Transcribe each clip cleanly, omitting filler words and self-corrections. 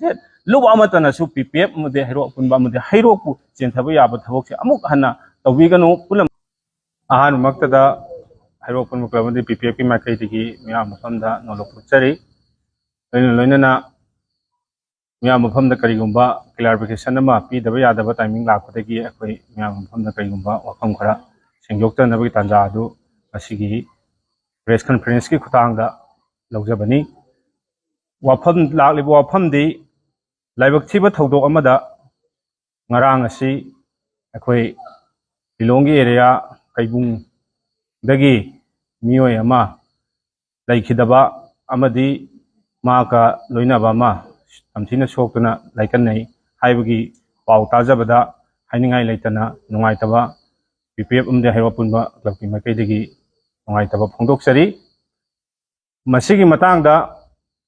ꯇꯦꯠ ꯂꯨꯕ ꯑꯃꯠꯇꯅꯁꯨ PPF ꯑꯃꯗꯤ ꯍꯩꯔꯣꯛ ꯑꯄꯨꯟꯕ ꯑꯃꯗꯤ ꯍꯩꯔꯣꯛꯄꯨ ꯆꯦꯟꯊꯕ ꯌꯥꯕ ꯊꯕꯛꯁꯦ ꯑꯃꯨꯛ ꯍꯟꯅ ꯇꯧꯕꯤꯒꯅꯨ ꯄꯨꯟꯅ ꯑꯍꯥꯟꯕꯃꯛꯇꯗ ꯍꯩꯔꯣꯛ ꯑꯄꯨꯟꯕ ꯀ꯭ꯂꯕ ꯑꯃꯗꯤ PPF ꯀꯤ ꯃꯥꯏꯀꯩꯗꯒꯤ ꯃꯤꯌꯥꯝ ꯃꯐꯝꯗ ꯅꯣꯂꯨꯛ ꯄꯨꯛꯆꯔꯤ ꯂꯣꯏꯅꯅ ꯃꯤꯌꯥꯝ ꯃꯐꯝꯗ ꯀꯔꯤꯒꯨꯝꯕ ꯀ꯭ꯂꯥꯔꯤꯐꯤꯀꯦꯁꯟ ꯑꯃ ꯄꯤꯗꯕ ꯌꯥꯗꯕ ꯇꯥꯏꯃꯤꯡ ꯂꯥꯛꯄꯗꯒꯤ ꯑꯩꯈꯣꯏ ꯃꯤꯌꯥꯝ ꯃꯐꯝꯗ ꯀꯔꯤꯒꯨꯝꯕ ꯋꯥꯐꯝ ꯈꯔ ꯁꯦꯡꯗꯣꯛꯆꯅꯕꯒꯤ ꯇꯥꯟꯖꯥ ꯑꯗꯨ ꯉꯁꯤꯒꯤ ꯄ꯭ꯔꯦꯁ ꯀꯟꯐꯔꯦꯟꯁꯀꯤ ꯈꯨꯠꯊꯥꯡꯗ ꯂꯧꯖꯕꯅꯤ ꯋꯥꯐꯝ ꯂꯥꯛꯂꯤꯕ ꯋꯥꯐꯝꯗꯤ ꯂꯥꯏꯕꯛ ꯊꯤꯕ ꯊꯧꯗꯣꯛ ꯑꯃꯗ ꯉꯔꯥꯡ ꯑꯁꯤ ꯑꯩꯈꯣꯏ ꯂꯤꯂꯣꯡꯒꯤ ꯑꯦꯔꯤꯌꯥ ꯀꯩꯕꯨꯡꯗꯒꯤ ꯃꯤꯑꯣꯏ ꯑꯃ ꯂꯩꯈꯤꯗꯕ ꯑꯃꯗꯤ ꯃꯥꯒ ꯂꯣꯏꯅꯕ ꯑꯃ ꯇꯝꯊꯤꯅ ꯁꯣꯛꯇꯨꯅ ꯂꯩꯀꯟꯅꯩ ꯍꯥꯏꯕꯒꯤ ꯄꯥꯎ ꯇꯥꯖꯕꯗ ꯍꯥꯏꯅꯤꯡꯉꯥꯏ ꯂꯩꯇꯅ ꯅꯨꯡꯉꯥꯏꯇꯕ PPF ꯑꯃꯗꯤ ꯍꯩꯔꯣꯛ ꯑꯄꯨꯟꯕ ꯀ꯭ꯂꯕꯀꯤ ꯃꯥꯏꯀꯩꯗꯒꯤ ꯅꯨꯡꯉꯥꯏꯇꯕ ꯐꯣꯡꯗꯣꯛꯆꯔꯤ ꯃꯁꯤꯒꯤ ꯃꯇꯥꯡꯗ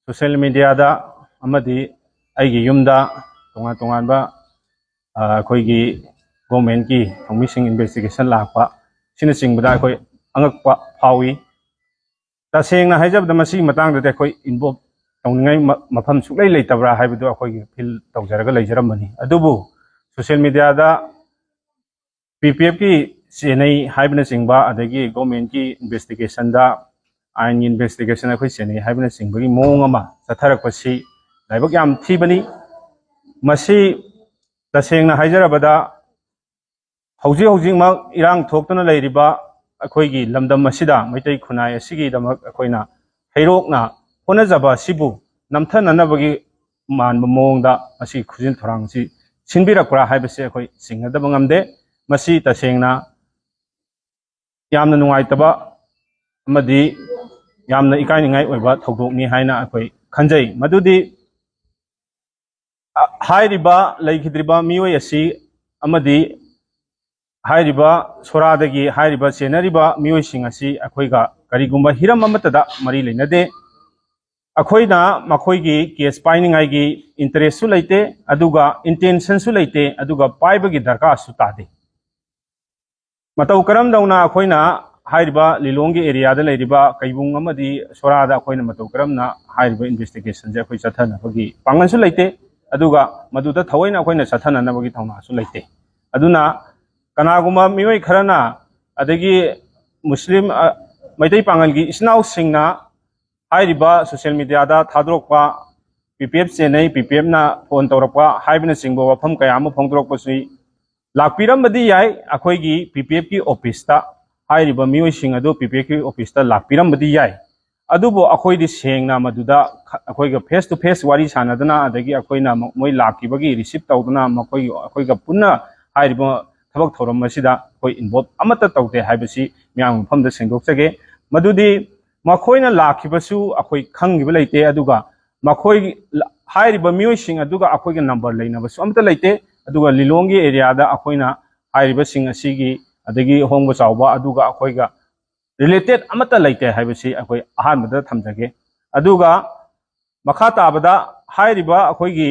ꯁꯣꯁꯤꯌꯦꯜ ꯃꯤꯗꯤꯌꯥꯗ ꯑꯃꯗꯤ ꯑꯩꯒꯤ ꯌꯨꯝꯗ ꯇꯣꯉꯥꯟꯕ ꯑꯩꯈꯣꯏꯒꯤ ꯒꯣꯔꯃꯦꯟꯠꯀꯤ ꯊꯧꯃꯤꯁꯤꯡ ꯏꯟꯚꯦꯁꯇꯤꯒꯦꯁꯟ ꯂꯥꯛꯄ ꯁꯤꯅꯆꯤꯡꯕꯗ ꯑꯩꯈꯣꯏ ꯑꯉꯛꯄ ꯐꯥꯎꯏ ꯇꯁꯦꯡꯅ ꯍꯥꯏꯖꯕꯗ ꯃꯁꯤꯒꯤ ꯃꯇꯥꯡꯗꯗꯤ ꯑꯩꯈꯣꯏ ꯏꯟꯚꯣꯜቭ ꯇꯧꯅꯤꯡꯉꯥꯏ ꯃꯐꯝ ꯁꯨꯛꯂꯩ ꯂꯩꯇꯕ꯭ꯔꯥ ꯍꯥꯏꯕꯗꯨ ꯑꯩꯈꯣꯏꯒꯤ ꯐꯤꯜ ꯇꯧꯖꯔꯒ ꯂꯩꯖꯔꯝꯕꯅꯤ ꯑꯗꯨꯕꯨ ꯁꯣꯁꯤꯌꯦꯜ ꯃꯤꯗꯤꯌꯥꯗ PPF ꯀꯤ ꯆꯦꯟꯅꯩ ꯍꯥꯏꯕꯅꯆꯤꯡꯕ ꯑꯗꯒꯤ ꯒꯣꯔꯃꯦꯟꯠꯀꯤ ꯏꯟꯚꯦꯁꯇꯤꯒꯦꯁꯟꯗ आयन इन्वेस्टिगेशन अखोई सेने हाइबना सिंबगी मोंग अमा चथरकपसि लाइबक याम थीबनी मसी तसेंगना हाइजरबदा हौजी हौजिमक इरांग थोक्तना लैरिबा अखोईगी लमदम मसिदा मैतै खुनाय असिगी दमक अखोइना हैरोकना होनजबा सिबु नमथननबगी मानब मोंगदा मसी खुजिन थोरांगसि सिनबिरकपरा हाइबसे अखोई सिंगदब ngamde मसी तसेंगना यामना नुंगाइतबा अमदी यामना इकाइनिंगाइ ओइबा थौदोकनि हाइना अखोई खंजै मदुदि हाइरिबा लैखिद्रिबा मियोय असि अमदी हाइरिबा सोरादगी हाइरिबा चेनरिबा मियोयसिंग असि अखोइगा करिगुंबा हिरम अमतदा मरी लेनदे अखोइना मखोइगी केस पाइनिंगाइगी इंटरेस्ट सु लैते अदुगा इंटेंशन सु लैते अदुगा पाइबगी दरकार सु तादे मतौ करम दौना अखोइना हाइरिबा लिलोंगी एरिया दा लैरिबा कैबुंग अमदी सोरादा अखोइना मतौ करमना हाइरिबा इन्वेस्टिगेशन जे अखोइ चथनबगी पांगन सु लैते अदुगा मदुदा थवैना अखोइना चथननबगी थौना सु लैते अदुना कनागुमा मियोय खरना अदगी मुस्लिम मैतै पांगनगी इस्नाउ सिंगना हाइरिबा सोशल मीडिया दा थादरोकपा PPF चेनै PPF ना फोन तौरपा हाइबना सिंगबो वफम कयाम फोंदरोकपसि लाकपिरमबदी याय अखोइगी PPF की ऑफिस ता हाइरिबा मियोय सिंग अदु PPF की ऑफिस ता लाकपिरमबदी याय अदुबो अखोइदि सेंगना मदुदा अखोइगा फेस टू फेस वारी सानदना अदगी अखोइना मोय लाकिबगी रिसीव तौदना मखोइ अखोइगा पुन्ना हाइरिबा थबक थौरम मसिदा अखोइ इन्वॉल्व अमता तौदे हाइबसि म्याम फमदा सेंगोकजगे मदुदि मखोइना लाखिबसु अखोइ खंगिबा लैते अदुगा मखोइ हाइरिबा मियोय सिंग अदुगा अखोइगा नंबर लैनबसु अमता लैते अदुगा लिलोंगी एरिया दा अखोइना हाइरिबा सिंग असिगी अदगी होंगबा चावबा अदुगा अखोइगा रिलेटेड अमता लैते हाइबसि अखोइ अहानबदा थमजगे अदुगा मखा ताबदा हाइरिबा अखोइगी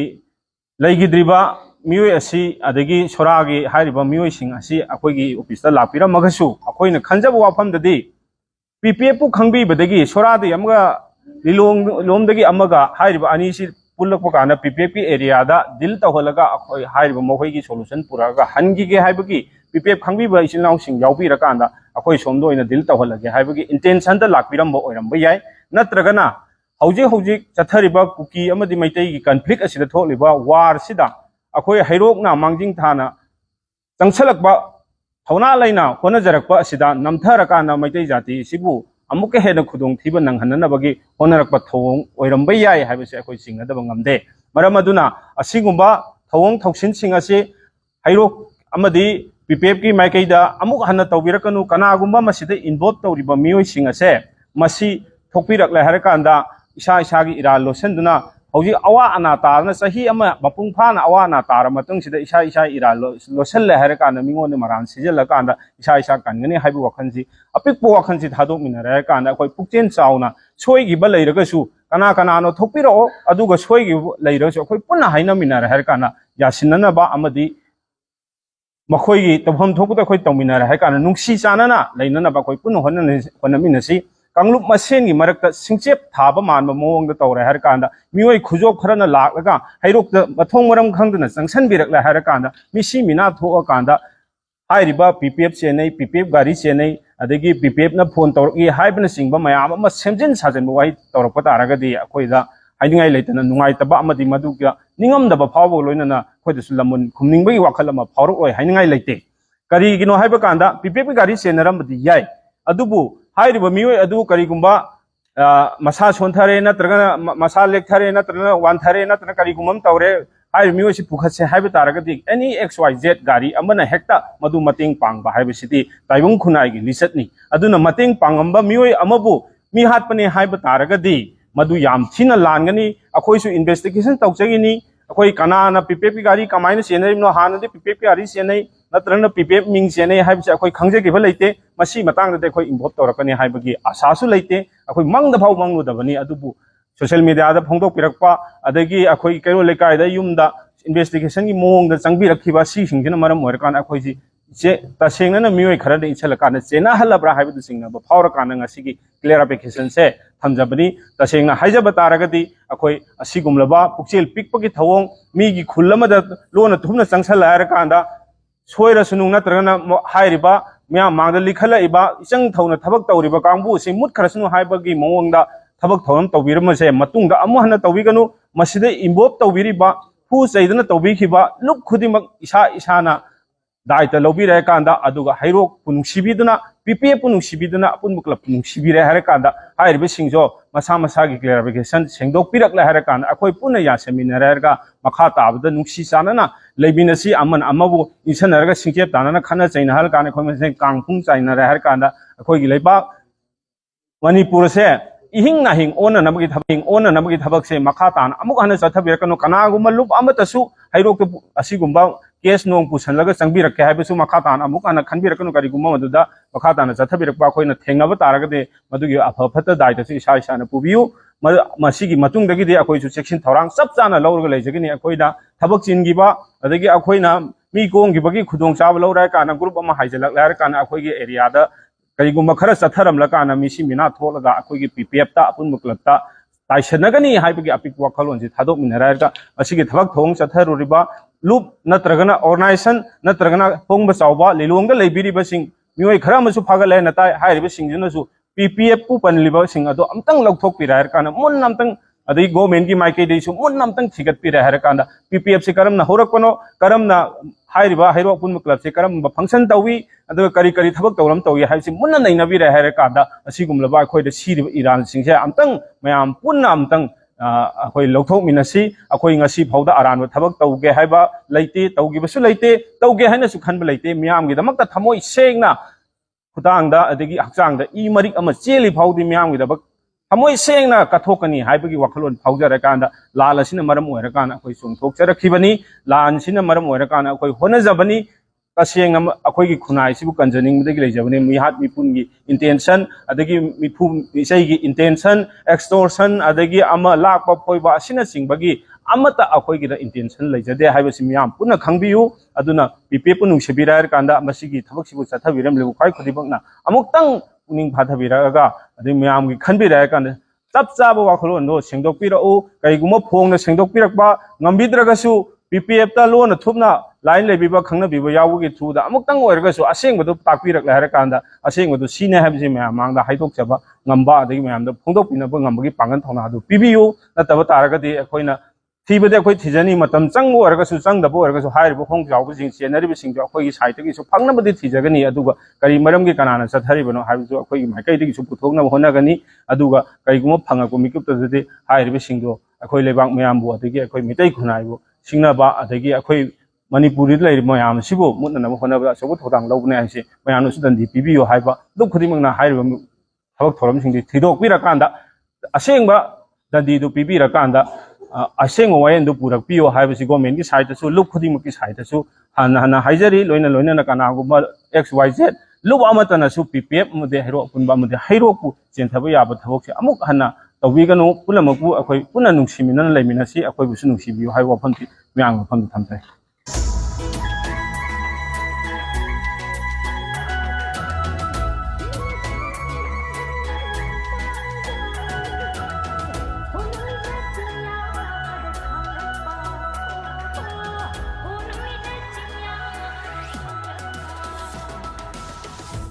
लैगिद्रिबा मियोय असि अदगी सोरागी हाइरिबा मियोय सिंग असि अखोइगी ऑफिस दा लापिरमगसु अखोइना खंजबा वाफमददी PPF पु खंगबीबदगी सोरादि अमगा लिलोंग लोमदगी अमगा हाइरिबा अनिसि पुलकपा काना PPF की एरिया दा दिल तौहलगा अखोइ हाइरिबा मखोइगी सोल्यूशन पुरागा हनगिगे हाइबगी PPF खंगबीबा इसिनाउ सिंग याउबीरकांदा अखोइ सोमदो ओइना दिल तौहलगे हाइबगी इंटेंशन दा लाकपिरमबा ओइरमबा याय नत्रगना हौजे हौजे चथरिबा कुकी अमदि मैतैगी कन्फ्लिक्ट असिदा थोलिबा वार सिदा अखोइ हैरोकना मांजिंग थाना चंगसलकबा थौना लैना होनजरकबा असिदा नमथरकाना मैतै जाति सिबु अमुक हेन खुदोंग थीबा नंगहननबगी होनरकबा थौंग ओइरमबा याय हाइबसे अखोइ सिंगदबा ngamde मरम अदुना असिगुंबा थौंग थौसिन सिंग असि हैरोक अमदि PPF की माइकैदा अमुक हन तौबिरकनु कनागुंबा मसिदा इन्वॉल्व तौरिबा मियोय सिंग असे मसि थोकपिरकले हरकांदा इसा इसागी इराल लोसनदुना हौजी अवा अना तारना सही अमा मपुंग फाना अवा अना तार मतंग सिदा इसा इसा इराल लोसनले हरकांदा मिंगोन मरान सिजलकांदा इसा इसा कानगनी हाइबु वखनसि अपिकपो वखनसि थादोक मिनरे कांदा अखोइ पुक्चेन चावना सोइगिबा लैरगसु कना कनानो थोकपिरो अदुगा सोइगि लैरगसु अखोइ पुन्ना हाइना मिनरे हरकांदा यासिननबा अमदि मखोइगी तफम थोकदा अखोइ तौमिनरे हरकांदा नुंगसि चानना लैननबा अखोइ पुन्ना होनमिनसि कांगलुप मसेन की मरक सिंचेप थाब मानब मौंग तौर है मियोई खुजो खरना लाग हैरोक मथों मरम खंगदना चंगसनबिरक है मिसी मिना थोकांदा पीपीएफ चेनई पीपीएफ गाड़ी चेनई अदगी पीपीएफ न फोन तौरकी हाइबन सिंग मयाम अमा सेमजिन साजन वही तौरप तारगदी अखोइदा हाइनिंगाई लेतना नुंगाइतबा अमदि मदुगा निंगमदबा फावो लोइनना अखोइदसु लमुन खुमनिंगबगी वाखल अमा फावरक हाइनिंगाई लेते करिगिनो हाइबा कांदा पीपीएफ गाड़ी चेनरमदि याय अदुबु हाइरिबा मियोय अदु करिगुंबा मसा सोनथरे नत्रगना मसा लेखथरे नत्रगना वानथरे नत्रगना करिगुमम तौरे हाइर मियोय पुखसे हाइबा तारगदी एनी एक्स वाई जेड गाड़ी अमना हेक्ता मदु मतेंग पांगबा हाइबसिति ताइबुंग खुनाइगी लिसटनी अदुना मतेंग पांगंबा मियोय अमबु मी हातपने हाइबा तारगदी मदु याम थिना लानगनी अखोइसु इन्वेस्टिगेशन तौचगिनी अखोइ कनाना पीपीएफ गाड़ी कमाइना सेनरिनो हानदे पीपीएफ गाड़ी सेनै नत्रगना पीपीएफ मिंग सेनै हाइबसे अखोइ खंगजेगिबा लेते मसी मतंगदे अखोइ इन्वॉल्व तौरकनी हाइबगी आशासु लेते अखोइ मंगदा फाव मंगलुदबनी अदुबु सोशल मीडिया दा फोंदोकपिरकपा अदगी अखोइ कैरो लेकाइदा युमदा इन्वेस्टिगेशन की मोंगदा चंगबिरखिबा सिंगिना मरम ओरकान अखोइजी जे तसेंगना मियोय खरद इछलकान चेना हलब्रा हाइबदु सिंगना फावरकान ngasi क्लियरिफिकेशन से थमजबनी तसेंगना हाइजब तारगदी अखोइ असिगुमलबा पुक्चेल पिकपगी थवोंग मीगी खुल्लमदा लोना थुमना चंगसल लायरकांदा सोयरसुनु नत्रगना हाइरिबा म्या मांगदा लिखलइबा इचंग थौना थबक तौरिबा कांगबु सि मुत खरसनु हाइबगी मोंगदा थबक थौरम तौबिरमसे मतुंगा अमुहना तौबिगनु मसिदे इन्वॉल्व तौबिरिबा फू चैदना तौबिखिबा लुप खुदिमक इसा इसाना दायित्व लौबिरे कांदा अदुगा हैरोक पुनुसिबिदना पीपीएफ पुनुसिबिदना अपुनबु क्लब पुनुसिबिरे हरे कांदा हाइरिबे सिंजो मसा मसागी क्लियरिफिकेशन सेंगदोकपिरकले हरे कांदा अखोइ पुना यासेमिनरगा मखा ताबदा नुक्सी चानना लेबिनसी अमन अमबु इनसनरगा सिंकेप तानना खना चैना हल काने खोमसे कांगपुंग चाइनरे हरे कांदा अखोइगी लेबा मणिपुर से इहिंग नाहिंग ओना नमगी थबक से मखा तान अमुक हन चथबिरकनो कनागुम लुप अमतसु हैरोक असिगुंबा केस नोंग पुसनलगा चंगबिरके हाइबसु मखा तान अमुक हन खनबिरकनो करिगुम मदुदा मखा तान चथबिरकपा अखोइना थेंगब तारगदे मदुगी अफफत दायित्वसु इसा इसाना पुबियु मसिगी मतुंगदगिदे अखोइसु सेक्शन थौरांग चप चाना लौरगा लेजगिनी अखोइदा थबक चिनगिबा अदगी अखोइना मी कोंगिबगी खुदोंग चाब लौराय काना ग्रुप अमा हाइजलक लार काना अखोइगी एरियादा करिगुम खर चथरमलकाना मिसी मिना थोलगा अखोइगी पीपीएफ ता अपुन मुक्लबता ताइसनगनी हाइबगी अपिक वखलोनजि थादोकमिनरायगा असिगी थबक थोंग चथरुरिबा लूप नत्रगना ऑर्गेनाइजेशन नत्रगना पोंगबा चावबा लिलोंगदा लेबिरिबसिंग मियोय खरा मसु फागले नताय हाइरिबसिंगजुनसु पीपीएफ पु पनलिबसिंग अदो अमतंग लौथोकपिरायर काना मुन अमतंग अदई गवर्नमेंट की माइकेदेसु मुन अमतंग थिगतपिरायर काना पीपीएफ से करमना होरकनो करमना हाइरिबा हैरो पुन क्लब से करम फंक्शन तवी अदो करी करी थबक तौरम तवी हाइसि मुन नैनबिरे हाइर कादा असिगुमलबा अखोइद सिरिब इरान सिंगसे अमतंग मयाम पुन्ना अमतंग अखोइ लौथोकमिनसी अखोइ ngasi फाउदा आरान थबक तौगे हाइबा लेते तौगिबसु लेते तौगे हाइनसु खनब लेते मियामगी दमकता थमोइ सेंगना खुतांगदा अदगी हक्चांगदा ई मरिक अमा चेली फाउदी मियामगी दबक थमोइ सेंगना कथोकनी हाइबगी वखलोन फाउजरकांदा लाल असिना मरम ओरकान अखोइ सुंथोकचरखिबनी लान सिना मरम ओरकान अखोइ होनजबनी तसेंग अखोइगी खुनाइसिबु कंजनिंगदगी लेजबनी मिहात मिपुनगी इंटेंशन अदगी मिफु मिसैगी इंटेंशन एक्सटोर्शन अदगी अमा लाकपा फोइबा असिना सिंगबगी अमता अखोइगी द इंटेंशन लेजदे हाइबसि मियाम पुना खंगबियु अदुना पीपीएफ नुंसिबिरायर कांदा मसिगी थबकसिबु चथबिरम लेबु खाइ खुदिबकना अमुक्तंग पुनिंग फाथबिरागा अदि मियामगी खनबिराय कांदा चप चाब वाखलोनो सेंगदोकपिरउ कइगुम फोंगना सेंगदोकपिरकबा ngambidragasu पीपीएफ ता लोन थुपना लाइन लेबिबा खंगनबिबा यावगी थुदा अमुक्तंग ओरगसु असेंगबदु ताकपिरक हरकांदा असेंगबदु सीने हाबिजे म्याम मांगदा हाइदोकचबा ngamba adagi म्यामदा फोंदोकपिनबा ngambagi पांगन थौना अदु पिबियु नतबा तारगदि अखोइना थीबदे अखोइ थिजनी मतम चंगो ओरगसु चंगदबो ओरगसु हाइरबो खोंग जावबसिंग चेनरिबसिंग अखोइगी साइटगिसु फंगनबदि थिजगनी अदुगा करी मरमगी कनाना चथरिबनो हाबिजु अखोइगी माइकैदिगिसु पुथोगनब होनगनी अदुगा करिगुम फंगको मिकुप्तदि हाइरबसिंगो अखोइ लेबांग म्यामबो अदगी अखोइ मितै खुनाइबो सिंगनाबा अदगी अखोइ मणिपुर मैम से मुनब होना अचौब थौदांग लौबने हाइसे मैम दंदी पीबियो हाइबा दुख खुदिमकना हाइरिबा थबक थौरमसिंगदि थिदोकपिरकांदा असेंबा दंदीदु पीबिरकांदा असेंग वायेंदु पुरकपियो हाइबसि गवर्नमेंट की साइडसु लुक खुदिमकि साइडसु हना हना हाइजरी लोइना लोइना कनागुबा एक्स वाई जेड लुक अमतनसु पीपीएफ मदे हैरो पुनबा मदे हैरोकु चेंथबा याबा थबकसे अमुक हना तौबिगनु पुलमकु अखोइ पुना नुंसिमिनन लेमिनसि अखोइबुसु नुंसिबियो हाइ वफमति म्यांग वफम थमथाइ।